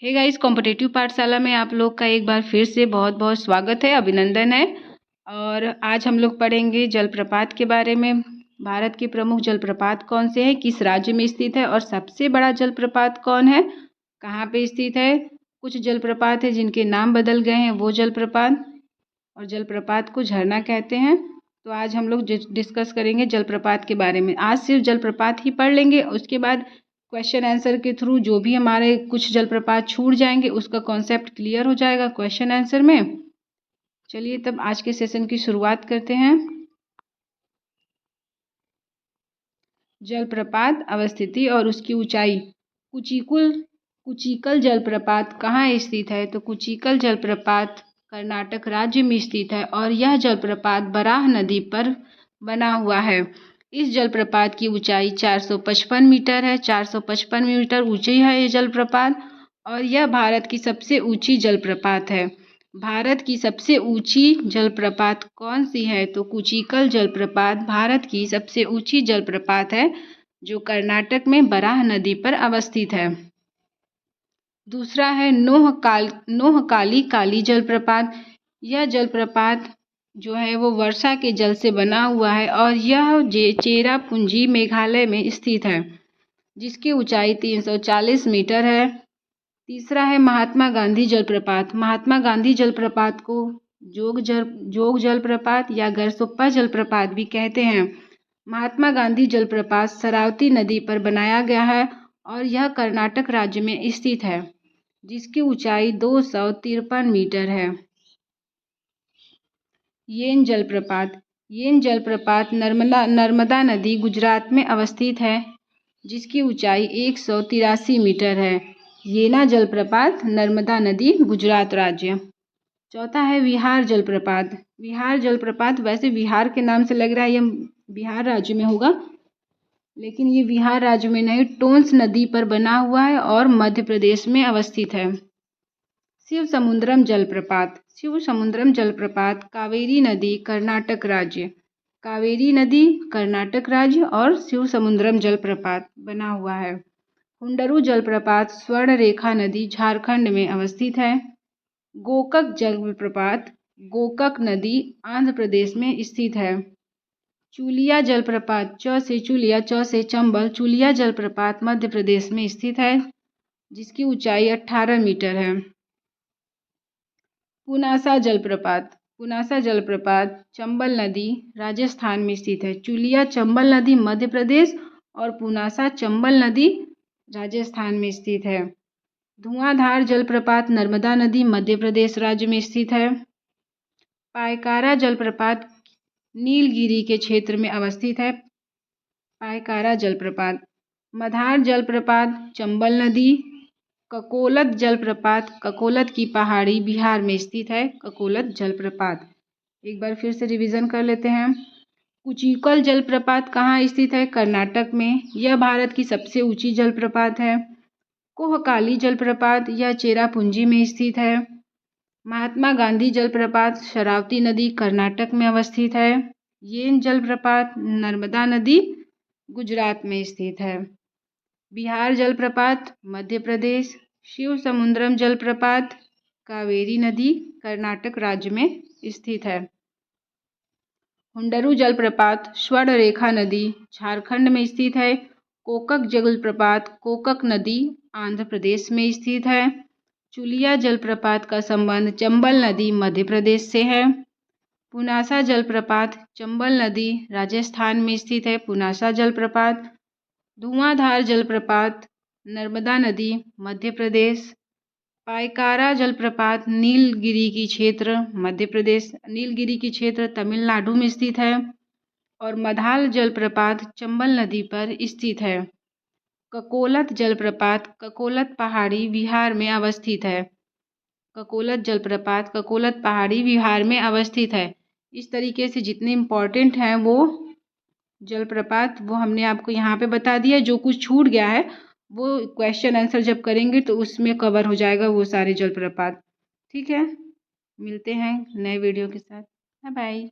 Hey guys, competitive पाठशाला में आप लोग का एक बार फिर से बहुत बहुत स्वागत है, अभिनंदन है। और आज हम लोग पढ़ेंगे जलप्रपात के बारे में। भारत के प्रमुख जलप्रपात कौन से हैं, किस राज्य में स्थित है और सबसे बड़ा जलप्रपात कौन है, कहाँ पे स्थित है। कुछ जलप्रपात है जिनके नाम बदल गए हैं, वो जलप्रपात, और जलप्रपात को झरना कहते हैं। तो आज हम लोग डिस्कस करेंगे जलप्रपात के बारे में। आज सिर्फ जलप्रपात ही पढ़ लेंगे, उसके बाद क्वेश्चन आंसर के थ्रू जो भी हमारे कुछ जलप्रपात छूट जाएंगे उसका कॉन्सेप्ट क्लियर हो जाएगा क्वेश्चन आंसर में। चलिए तब आज के सेशन की शुरुआत करते हैं। जलप्रपात अवस्थिति और उसकी ऊंचाई। कुचिकल जलप्रपात कहाँ स्थित है, तो कुचिकल जलप्रपात कर्नाटक राज्य में स्थित है और यह जलप्रपात बराह नदी पर बना हुआ है। इस जलप्रपात की ऊंचाई 455 मीटर है। 455 मीटर ऊंची है ये जलप्रपात और यह भारत की सबसे ऊंची जलप्रपात है। भारत की सबसे ऊंची जलप्रपात कौन सी है, तो कुचिकल जलप्रपात भारत की सबसे ऊंची जलप्रपात है जो कर्नाटक में बराह नदी पर अवस्थित है। दूसरा है नोहकाली काली जलप्रपात। यह जलप्रपात जो है वो वर्षा के जल से बना हुआ है और यह चेरापूंजी मेघालय में स्थित है, जिसकी ऊंचाई 340 मीटर है। तीसरा है महात्मा गांधी जलप्रपात। महात्मा गांधी जलप्रपात को जोग जलप्रपात या गरसोप्पा जलप्रपात भी कहते हैं। महात्मा गांधी जलप्रपात शरावती नदी पर बनाया गया है और यह कर्नाटक राज्य में स्थित है, जिसकी ऊंचाई 253 मीटर है। येन जलप्रपात नर्मदा नदी गुजरात में अवस्थित है, जिसकी ऊंचाई 183 मीटर है। येना जलप्रपात नर्मदा नदी गुजरात राज्य। चौथा है विहार जलप्रपात। विहार जलप्रपात वैसे बिहार के नाम से लग रहा है ये बिहार राज्य में होगा, लेकिन ये बिहार राज्य में नहीं, टोंस नदी पर बना हुआ है और मध्य प्रदेश में अवस्थित है। शिव समुद्रम जलप्रपात कावेरी नदी कर्नाटक राज्य। कावेरी नदी कर्नाटक राज्य और शिव समुद्रम जलप्रपात बना हुआ है। हुंडरू जलप्रपात स्वर्णरेखा नदी झारखंड में अवस्थित है। गोकक जलप्रपात गोकक नदी आंध्र प्रदेश में स्थित है। चूलिया जलप्रपात च से चंबल चूलिया जलप्रपात मध्य प्रदेश में स्थित है, जिसकी ऊंचाई 18 मीटर है। पुनासा जलप्रपात चंबल नदी राजस्थान में स्थित है। चूलिया चंबल नदी मध्य प्रदेश और पुनासा चंबल नदी राजस्थान में स्थित है। धुआंधार जलप्रपात नर्मदा नदी मध्य प्रदेश राज्य में स्थित है। पायकारा जलप्रपात नीलगिरी के क्षेत्र में अवस्थित है। पायकारा जलप्रपात। मधार जलप्रपात चंबल नदी। ककोलत जलप्रपात ककोलत की पहाड़ी बिहार में स्थित है। ककोलत जलप्रपात एक बार फिर से रिवीजन कर लेते हैं। कुचिकल जलप्रपात कहाँ स्थित है, कर्नाटक में। यह भारत की सबसे ऊंची जलप्रपात है। कोहकाली जलप्रपात यह चेरापूंजी में स्थित है। महात्मा गांधी जलप्रपात शरावती नदी कर्नाटक में अवस्थित है। येन जलप्रपात नर्मदा नदी गुजरात में स्थित है। बिहार जलप्रपात मध्य प्रदेश। शिव समुद्रम जलप्रपात कावेरी नदी कर्नाटक राज्य में स्थित है। हुंडरू जलप्रपात स्वर्णरेखा नदी झारखंड में स्थित है। कोकक जलप्रपात कोकक नदी आंध्र प्रदेश में स्थित है। चूलिया जलप्रपात का संबंध चंबल नदी मध्य प्रदेश से है। पुनासा जलप्रपात चंबल नदी राजस्थान में स्थित है। पुनासा जलप्रपात। धुआंधार जलप्रपात नर्मदा नदी मध्य प्रदेश। पायकारा जलप्रपात नीलगिरी की क्षेत्र मध्य प्रदेश, नीलगिरी की क्षेत्र तमिलनाडु में स्थित है। और मधाल जलप्रपात चंबल नदी पर स्थित है। ककोलत जलप्रपात ककोलत पहाड़ी बिहार में अवस्थित है। ककोलत जलप्रपात ककोलत पहाड़ी बिहार में अवस्थित है। इस तरीके से जितने इम्पोर्टेंट हैं वो जलप्रपात वो हमने आपको यहाँ पे बता दिया। जो कुछ छूट गया है वो क्वेश्चन आंसर जब करेंगे तो उसमें कवर हो जाएगा वो सारे जलप्रपात। ठीक है, मिलते हैं नए वीडियो के साथ। Bye bye.